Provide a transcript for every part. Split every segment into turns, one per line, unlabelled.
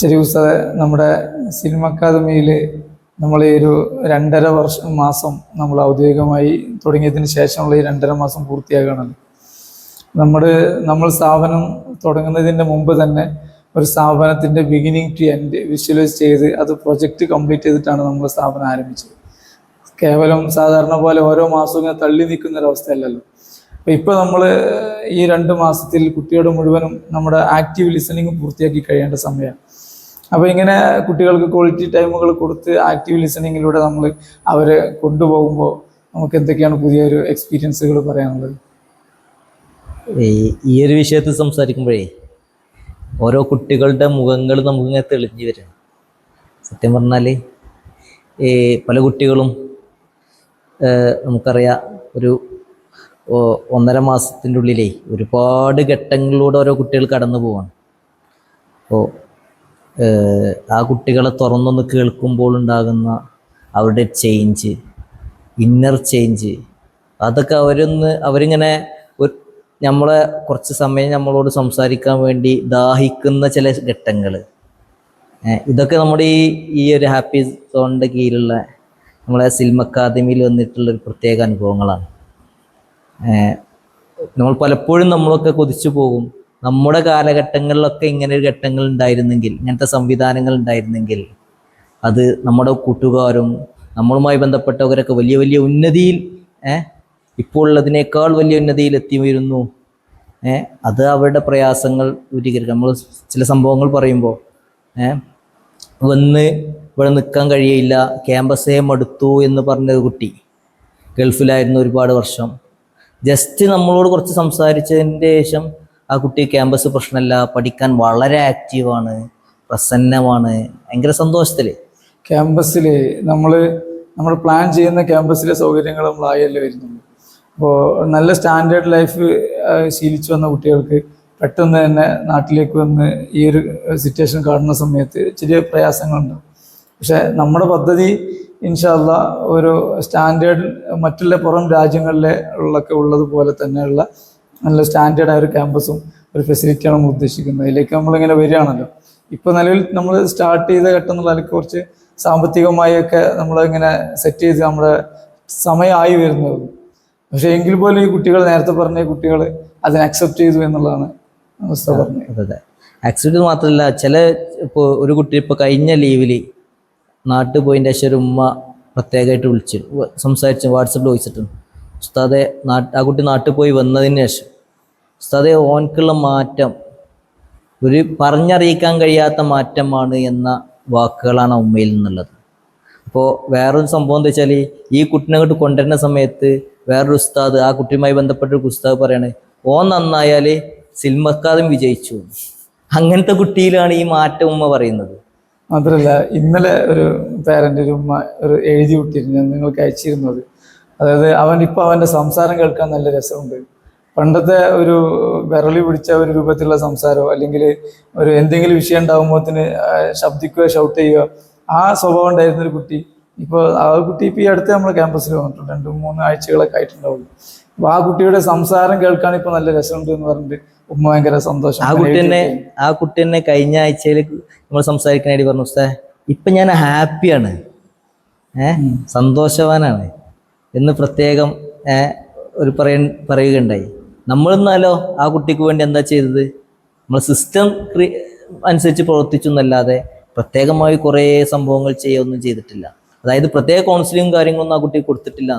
ശരി ഉസ്താദെ, നമ്മുടെ സിനിമ അക്കാദമിയിൽ നമ്മൾ ഈ ഒരു 2.5 മാസം നമ്മൾ ഔദ്യോഗികമായി തുടങ്ങിയതിന് ശേഷമുള്ള ഈ 2.5 മാസം പൂർത്തിയാകണമല്ലോ. നമ്മൾ സ്ഥാപനം തുടങ്ങുന്നതിൻ്റെ മുമ്പ് തന്നെ ഒരു സ്ഥാപനത്തിൻ്റെ ബിഗിനിങ് ടു എൻഡ് വിഷ്വലൈസ് ചെയ്ത് അത് പ്രൊജക്റ്റ് കംപ്ലീറ്റ് ചെയ്തിട്ടാണ് നമ്മൾ സ്ഥാപനം ആരംഭിച്ചത്. കേവലം സാധാരണ പോലെ ഓരോ മാസവും ഇങ്ങനെ തള്ളി നിൽക്കുന്നൊരവസ്ഥയല്ലല്ലോ. അപ്പോൾ ഇപ്പോൾ നമ്മൾ ഈ 2 മാസത്തിൽ കുട്ടിയുടെ മുഴുവനും നമ്മുടെ ആക്റ്റീവ് ലിസണിങ് പൂർത്തിയാക്കി കഴിയേണ്ട സമയമാണ്. അപ്പോൾ ഇങ്ങനെ കുട്ടികൾക്ക് ക്വാളിറ്റി ടൈമുകൾ കൊടുത്ത് ആക്റ്റീവ് ലിസണിങ്ങിലൂടെ നമ്മൾ അവരെ കൊണ്ടുപോകുമ്പോൾ നമുക്ക് എന്തൊക്കെയാണ് പുതിയൊരു എക്സ്പീരിയൻസുകൾ പറയാനുള്ളത്?
ഈ ഒരു വിഷയത്തിൽ സംസാരിക്കുമ്പോഴേ ഓരോ കുട്ടികളുടെ മുഖങ്ങൾ നമുക്കിങ്ങനെ തെളിഞ്ഞു വരും. സത്യം പറഞ്ഞാൽ പല കുട്ടികളും നമുക്കറിയാം ഒരു 1.5 മാസത്തിൻ്റെ ഉള്ളിലേ ഒരുപാട് ഘട്ടങ്ങളിലൂടെ ഓരോ കുട്ടികൾ കടന്നു പോവാണ്. അപ്പോൾ ആ കുട്ടികളെ തുറന്നൊന്ന് കേൾക്കുമ്പോൾ ഉണ്ടാകുന്ന അവരുടെ ചേഞ്ച്, ഇന്നർ ചേഞ്ച്, അതൊക്കെ അവരിങ്ങനെ നമ്മളെ കുറച്ച് സമയം നമ്മളോട് സംസാരിക്കാൻ വേണ്ടി ദാഹിക്കുന്ന ചില ഘട്ടങ്ങൾ, ഇതൊക്കെ നമ്മുടെ ഈ ഒരു ഹാപ്പി സോണിൻ്റെ കീഴിലുള്ള നമ്മളെ സിനിമ അക്കാദമിയിൽ വന്നിട്ടുള്ളൊരു പ്രത്യേക അനുഭവങ്ങളാണ്. നമ്മൾ പലപ്പോഴും നമ്മളൊക്കെ കൊതിച്ചു പോകും, നമ്മുടെ കാലഘട്ടങ്ങളിലൊക്കെ ഇങ്ങനെ ഒരു ഘട്ടങ്ങൾ ഉണ്ടായിരുന്നെങ്കിൽ, ഇങ്ങനത്തെ സംവിധാനങ്ങൾ ഉണ്ടായിരുന്നെങ്കിൽ അത് നമ്മുടെ കൂട്ടുകാരും നമ്മളുമായി ബന്ധപ്പെട്ടവരൊക്കെ വലിയ വലിയ ഉന്നതിയിൽ ഇപ്പോൾ ഉള്ളതിനേക്കാൾ വലിയ ഉന്നതിയിൽ എത്തിവരുന്നു. അത് അവരുടെ പ്രയാസങ്ങൾ ദൂരീകരിക്കും. നമ്മൾ ചില സംഭവങ്ങൾ പറയുമ്പോൾ വന്ന് ഇവിടെ നിൽക്കാൻ കഴിയില്ല, ക്യാമ്പസേ മടുത്തു എന്ന് പറഞ്ഞൊരു കുട്ടി ഗൾഫിലായിരുന്നു ഒരുപാട് വർഷം. ജസ്റ്റ് നമ്മളോട് കുറച്ച് സംസാരിച്ചതിൻ്റെ ശേഷം ആ കുട്ടി ക്യാമ്പസ് പ്രശ്നമല്ല, പഠിക്കാൻ വളരെ ആക്റ്റീവാണ്, പ്രസന്നമാണ്, ഭയങ്കര സന്തോഷത്തിൽ.
ക്യാമ്പസിൽ നമ്മൾ പ്ലാൻ ചെയ്യുന്ന ക്യാമ്പസിലെ സൗകര്യങ്ങൾ നമ്മളായല്ലേ വരുന്നുള്ളൂ. അപ്പോൾ നല്ല സ്റ്റാൻഡേർഡ് ലൈഫ് ശീലിച്ചു വന്ന കുട്ടികൾക്ക് പെട്ടെന്ന് തന്നെ നാട്ടിലേക്ക് വന്ന് ഈ ഒരു സിറ്റുവേഷൻ കാണുന്ന സമയത്ത് ചെറിയ പ്രയാസങ്ങളുണ്ടാവും. പക്ഷേ നമ്മുടെ പദ്ധതി ഇൻഷാ അല്ലാഹ് ഒരു സ്റ്റാൻഡേർഡ് മറ്റുള്ള പുറം രാജ്യങ്ങളിലെ ഉള്ളതുപോലെ തന്നെയുള്ള നല്ല സ്റ്റാൻഡേർഡായ ഒരു ക്യാമ്പസും ഒരു ഫെസിലിറ്റിയാണ് നമ്മൾ ഉദ്ദേശിക്കുന്നത്. അതിലേക്ക് നമ്മളിങ്ങനെ വരികയാണല്ലോ. ഇപ്പോൾ നിലവിൽ നമ്മൾ സ്റ്റാർട്ട് ചെയ്ത ഘട്ടം എന്നുള്ള അതിലേക്ക് കുറച്ച് സാമ്പത്തികമായൊക്കെ നമ്മളിങ്ങനെ സെറ്റ് ചെയ്ത് നമ്മുടെ സമയമായി വരുന്നത്. പക്ഷേ എങ്കിൽ പോലും ഈ കുട്ടികൾ, നേരത്തെ പറഞ്ഞ കുട്ടികൾ അതിനെ അക്സെപ്റ്റ് ചെയ്തു എന്നുള്ളതാണ് അവസ്ഥ പറഞ്ഞത്.
അതെ, ആക്സിഡൻറ്റ് മാത്രമല്ല, ഇപ്പോൾ ഒരു കുട്ടി ഇപ്പോൾ കഴിഞ്ഞ ലീവിൽ നാട്ടിൽ പോയതിൻ്റെ ശേഷം ഒരു ഉമ്മ പ്രത്യേകമായിട്ട് വിളിച്ചു സംസാരിച്ചു, വാട്സപ്പിൽ ചോദിച്ചിട്ടുണ്ട്, ഉസ്താദെ ആ കുട്ടി നാട്ടിൽ പോയി വന്നതിന് ശേഷം ഉസ്താദെ ഓൻക്കുള്ള മാറ്റം ഒരു പറഞ്ഞറിയിക്കാൻ കഴിയാത്ത മാറ്റമാണ് എന്ന വാക്കുകളാണ് ഉമ്മയിൽ നിന്നുള്ളത്. അപ്പോൾ വേറൊരു സംഭവം എന്താ വെച്ചാൽ, ഈ കുട്ടിനെ അങ്ങോട്ട് കൊണ്ടുവരുന്ന സമയത്ത് വേറൊരു ഉസ്താദ്, ആ കുട്ടിയുമായി ബന്ധപ്പെട്ടൊരു ഉസ്താദ് പറയാണ്, ഓൻ നന്നായാൽ സിനിമ അക്കാദമി വിജയിച്ചു. അങ്ങനത്തെ കുട്ടിയിലാണ് ഈ മാറ്റം ഉമ്മ പറയുന്നത്.
മാത്രമല്ല, ഇന്നലെ ഒരു പേരൻ്റ് ഒരു ഉമ്മ എഴുതി വിട്ടിരുന്നു, നിങ്ങൾക്ക് അയച്ചിരുന്നത്. അതായത് അവൻ്റെ സംസാരം കേൾക്കാൻ നല്ല രസമുണ്ട്. പണ്ടത്തെ ഒരു വിരളി പിടിച്ച ഒരു രൂപത്തിലുള്ള സംസാരമോ അല്ലെങ്കിൽ എന്തെങ്കിലും വിഷയം ഉണ്ടാകുമ്പോഴത്തിന് ശബ്ദിക്കുകയോ ഷൗട്ട് ചെയ്യുക, ആ സ്വഭാവം ഉണ്ടായിരുന്നൊരു കുട്ടി ഇപ്പോൾ ആ കുട്ടി ഇപ്പോൾ ഈ അടുത്ത് നമ്മൾ ക്യാമ്പസിൽ വന്നിട്ടുണ്ട്, 2-3 ആഴ്ചകളൊക്കെ ആയിട്ടുണ്ടാവുള്ളൂ. അപ്പോൾ ആ കുട്ടിയുടെ സംസാരം കേൾക്കാൻ ഇപ്പോൾ നല്ല രസമുണ്ട് എന്ന് പറഞ്ഞിട്ട് ഉമ്മ ഭയങ്കര സന്തോഷം.
ആ കുട്ടി തന്നെ കഴിഞ്ഞ ആഴ്ചയിൽ നമ്മൾ സംസാരിക്കാനായിട്ട് പറഞ്ഞു, ഉസ്താദ് ഇപ്പം ഞാൻ ഹാപ്പിയാണ്, സന്തോഷവാനാണ് എന്ന് പ്രത്യേകം പറയുകയുണ്ടായി. നമ്മളെന്നാലോ ആ കുട്ടിക്ക് വേണ്ടി എന്താ ചെയ്തത്, നമ്മൾ സിസ്റ്റം അനുസരിച്ച് പ്രവർത്തിച്ചു എന്നല്ലാതെ പ്രത്യേകമായി കുറേ സംഭവങ്ങൾ ചെയ്യുകയൊന്നും ചെയ്തിട്ടില്ല. അതായത് പ്രത്യേക കൗൺസിലിങ്ങും കാര്യങ്ങളൊന്നും ആ കുട്ടിക്ക് കൊടുത്തിട്ടില്ല.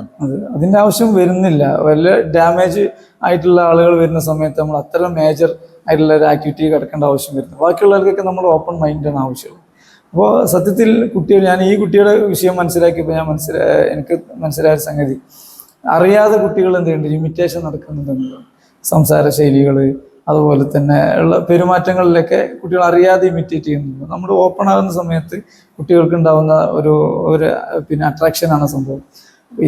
അതിൻ്റെ ആവശ്യം വരുന്നില്ല. വല്ല ഡാമേജ് ആയിട്ടുള്ള ആളുകൾ വരുന്ന സമയത്ത് നമ്മൾ അത്തരം മേജർ ആയിട്ടുള്ള ഒരു ആക്ടിവിറ്റി കിടക്കേണ്ട ആവശ്യം വരുന്നു. ബാക്കിയുള്ളവർക്കൊക്കെ നമ്മൾ ഓപ്പൺ മൈൻഡാണ് ആവശ്യമുള്ളത്. അപ്പോൾ സത്യത്തിൽ ഞാൻ ഈ കുട്ടിയുടെ വിഷയം മനസ്സിലാക്കിയപ്പോൾ എനിക്ക് മനസ്സിലായ സംഗതി, അറിയാതെ കുട്ടികൾ എന്ത് ചെയ്യുന്നുണ്ട്, ഇമിറ്റേഷൻ നടക്കുന്നുണ്ടെന്നുള്ളത്. സംസാര ശൈലികൾ, അതുപോലെ തന്നെ ഉള്ള പെരുമാറ്റങ്ങളിലൊക്കെ കുട്ടികൾ അറിയാതെ ഇമിറ്റേറ്റ് ചെയ്യുന്നുണ്ട്. നമ്മൾ ഓപ്പൺ ആകുന്ന സമയത്ത് കുട്ടികൾക്ക് ഉണ്ടാകുന്ന ഒരു അട്രാക്ഷനാണ് സംഭവം.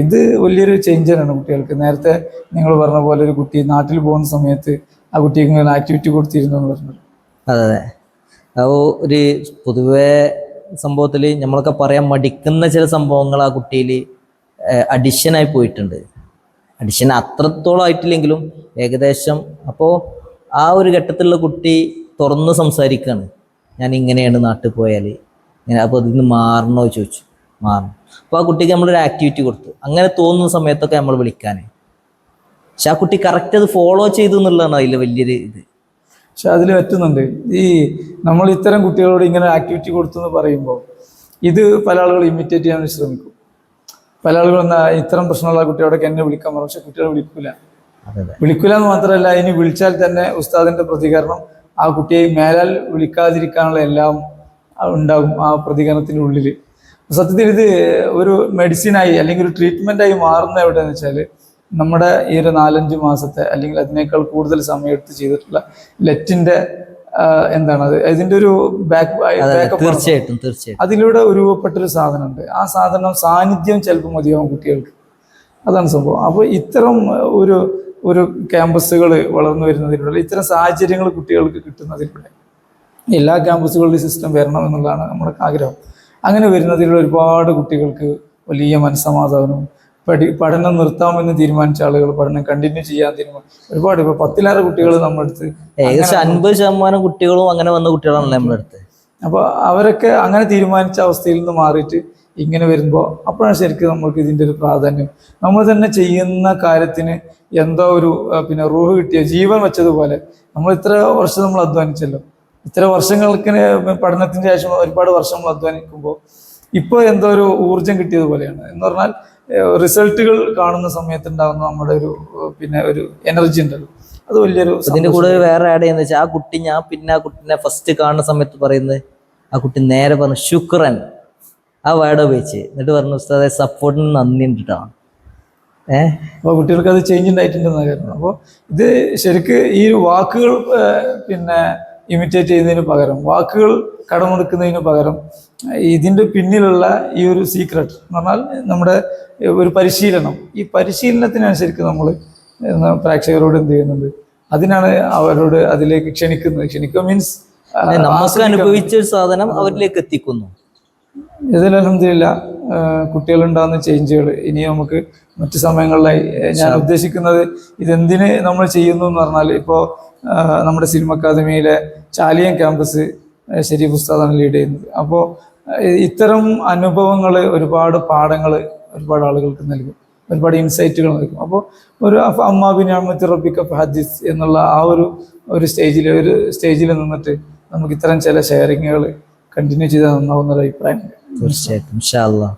ഇത് വലിയൊരു ചേഞ്ചറാണ് കുട്ടികൾക്ക്. നേരത്തെ നിങ്ങൾ പറഞ്ഞ പോലെ ഒരു കുട്ടി നാട്ടിൽ പോകുന്ന സമയത്ത് ആ കുട്ടിക്ക് ഇങ്ങനെ ആക്ടിവിറ്റി കൊടുത്തിരുന്നു എന്ന് പറഞ്ഞത്.
അതെ, ഒരു പൊതുവെ സംഭവത്തിൽ നമ്മളൊക്കെ പറയാൻ മടിക്കുന്ന ചില സംഭവങ്ങൾ ആ കുട്ടിയിൽ അഡിഷനായി പോയിട്ടുണ്ട്. അഡിഷൻ അത്രത്തോളം ആയിട്ടില്ലെങ്കിലും ഏകദേശം. അപ്പോൾ ആ ഒരു ഘട്ടത്തിലുള്ള കുട്ടി തുറന്ന് സംസാരിക്കുകയാണ്. ഞാൻ ഇങ്ങനെയാണ് നാട്ടിൽ പോയാൽ ഇങ്ങനെ, അപ്പോൾ അതിൽ നിന്ന് മാറണോ ചോദിച്ചു. മാറണം. അപ്പോൾ ആ കുട്ടിക്ക് നമ്മളൊരു ആക്ടിവിറ്റി കൊടുത്തു. അങ്ങനെ തോന്നുന്ന സമയത്തൊക്കെ നമ്മൾ വിളിക്കാൻ. പക്ഷെ ആ കുട്ടി കറക്റ്റ് അത് ഫോളോ ചെയ്തു എന്നുള്ളതാണ് അതിൽ വലിയൊരു ഇത്.
പക്ഷെ അതിൽ പറ്റുന്നുണ്ട്. ഈ നമ്മൾ ഇത്തരം കുട്ടികളോട് ഇങ്ങനെ ആക്ടിവിറ്റി കൊടുത്തു എന്ന് പറയുമ്പോൾ ഇത് പല ആളുകൾ ഇമിറ്റേറ്റ് ചെയ്യാൻ ശ്രമിക്കും. പല ആളുകൾ ഇത്തരം പ്രശ്നമുള്ള കുട്ടിയോടൊക്കെ എന്നെ വിളിക്കാൻ പറയും, പക്ഷെ കുട്ടികളെ വിളിക്കൂല. വിളിക്കൂല എന്ന് മാത്രമല്ല, ഇനി വിളിച്ചാൽ തന്നെ ഉസ്താദിന്റെ പ്രതികരണം ആ കുട്ടിയെ മേലാൽ വിളിക്കാതിരിക്കാനുള്ള എല്ലാം ഉണ്ടാകും ആ പ്രതികരണത്തിൻ്റെ ഉള്ളിൽ. സത്യത്തിൽ ഇത് ഒരു മെഡിസിനായി അല്ലെങ്കിൽ ഒരു ട്രീറ്റ്മെൻറ്റായി മാറുന്ന എവിടെയെന്ന് വെച്ചാൽ നമ്മുടെ ഈ ഒരു 4-5 മാസത്തെ അല്ലെങ്കിൽ അതിനേക്കാൾ കൂടുതൽ സമയം എടുത്ത് ചെയ്തിട്ടുള്ള ലെറ്റിൻ്റെ എന്താണ് അത്, ഇതിൻ്റെ ഒരു
തീർച്ചയായിട്ടും
അതിലൂടെ രൂപപ്പെട്ടൊരു സാധനമുണ്ട്. ആ സാധനം സാന്നിധ്യം ചിലപ്പോൾ മതിയാവും കുട്ടികൾക്ക്. അതാണ് സംഭവം. അപ്പോൾ ഇത്തരം ഒരു ഒരു ക്യാമ്പസുകൾ വളർന്നു വരുന്നതിലൂടെ, ഇത്തരം സാഹചര്യങ്ങൾ കുട്ടികൾക്ക് കിട്ടുന്നതിലൂടെ എല്ലാ ക്യാമ്പസുകളുടെയും സിസ്റ്റം വരണം എന്നുള്ളതാണ് നമ്മുടെ ആഗ്രഹം. അങ്ങനെ വരുന്നതിലൂടെ ഒരുപാട് കുട്ടികൾക്ക് വലിയ മനസ്സമാധാനവും, പഠനം നിർത്താമെന്ന് തീരുമാനിച്ച ആളുകൾ പഠനം കണ്ടിന്യൂ ചെയ്യാൻ തീരുമാനിച്ചു. ഒരുപാട് ഇപ്പോൾ 10-ലേറെ കുട്ടികൾ നമ്മുടെ അടുത്ത്,
ഏകദേശം 50% കുട്ടികളും അങ്ങനെ വന്ന കുട്ടികളാണല്ലോ നമ്മുടെ അടുത്ത്.
അപ്പോൾ അവരൊക്കെ അങ്ങനെ തീരുമാനിച്ച അവസ്ഥയിൽ നിന്ന് മാറിയിട്ട് ഇങ്ങനെ വരുമ്പോൾ അപ്പോഴാണ് ശരിക്കും നമ്മൾക്ക് ഇതിൻ്റെ ഒരു പ്രാധാന്യം, നമ്മൾ തന്നെ ചെയ്യുന്ന കാര്യത്തിന് എന്തോ ഒരു പിന്നെ റൂഹ് കിട്ടിയ ജീവൻ വെച്ചതുപോലെ. നമ്മൾ ഇത്ര വർഷം നമ്മൾ അധ്വാനിച്ചല്ലോ, ഇത്ര വർഷങ്ങൾക്ക് പഠനത്തിന് ശേഷം ഒരുപാട് വർഷം നമ്മൾ അധ്വാനിക്കുമ്പോൾ ഇപ്പോൾ എന്തോ ഒരു ഊർജം കിട്ടിയതുപോലെയാണ്. എന്ന് പറഞ്ഞാൽ റിസൾട്ടുകൾ കാണുന്ന സമയത്തുണ്ടാകുന്ന നമ്മുടെ ഒരു പിന്നെ ഒരു എനർജി ഉണ്ടല്ലോ, അത് വലിയൊരു.
ഇതിന്റെ കൂടെ വേറെ ആഡ് ചെയ്യുന്ന വെച്ചാൽ ആ കുട്ടി, ഞാൻ പിന്നെ ആ കുട്ടീനെ ഫസ്റ്റ് കാണുന്ന സമയത്ത് പറയുന്നത്, ആ കുട്ടി നേരെ പറഞ്ഞു ശുക്രൻ, ആ വേർഡ് ഉപയോഗിച്ച്. എന്നിട്ട് പറഞ്ഞു ഉസ്താദെ സപ്പോർട്ടിന് നന്ദി ഉണ്ടിട്ടാണ്.
അപ്പോൾ കുട്ടികൾക്ക് അത് ചേഞ്ച് ഉണ്ടായിട്ടുണ്ടെന്ന കാര്യം. അപ്പോൾ ഇത് ശരിക്ക് ഈ വാക്കുകൾ പിന്നെ ഇമിറ്റേറ്റ് ചെയ്യുന്നതിന് പകരം, വാക്കുകൾ കടമെടുക്കുന്നതിന് പകരം ഇതിൻ്റെ പിന്നിലുള്ള ഈ ഒരു സീക്രട്ട് എന്ന് പറഞ്ഞാൽ നമ്മുടെ ഒരു പരിശീലനം. ഈ പരിശീലനത്തിനനുസരിച്ച് നമ്മൾ പ്രേക്ഷകരോട് എന്ത് ചെയ്യുന്നുണ്ട്, അതിനാണ് അവരോട് അതിലേക്ക് ക്ഷണിക്കുന്നത്. ക്ഷണിക്കുക മീൻസ്
നമുക്ക് അനുഭവിച്ച ഒരു സാധനം അവരിലേക്ക് എത്തിക്കുന്നു.
ഇതിൽ അൽഹംദുലില്ലാ കുട്ടികളുണ്ടാകുന്ന ചേഞ്ചുകൾ ഇനി നമുക്ക് മറ്റു സമയങ്ങളിലായി. ഞാൻ ഉദ്ദേശിക്കുന്നത് ഇതെന്തിന് നമ്മൾ ചെയ്യുന്നു എന്ന് പറഞ്ഞാൽ, ഇപ്പോൾ നമ്മുടെ സിനിമ അക്കാദമിയിലെ ചാലിയം ക്യാമ്പസ് ഷെരീഫ് ഉസ്താദാണ് ലീഡ് ചെയ്യുന്നത്. അപ്പോൾ ഇത്തരം അനുഭവങ്ങൾ, ഒരുപാട് പാഠങ്ങൾ ഒരുപാട് ആളുകൾക്ക് നൽകും, ഒരുപാട് ഇൻസൈറ്റുകൾ നൽകും. അപ്പോൾ ഒരു അമ്മാ ബിനിഅമത്തി റബ്ബിക ഫഹദ്ദിസ് എന്നുള്ള ആ ഒരു സ്റ്റേജിൽ നിന്നിട്ട് നമുക്ക് ഇത്തരം ചില ഷെയറിങ്ങുകൾ കണ്ടിന്യൂ ചെയ്താൽ നന്നാവുന്നൊരു അഭിപ്രായം.
തീർച്ചയായിട്ടും ഇൻഷാ അല്ലാഹ്.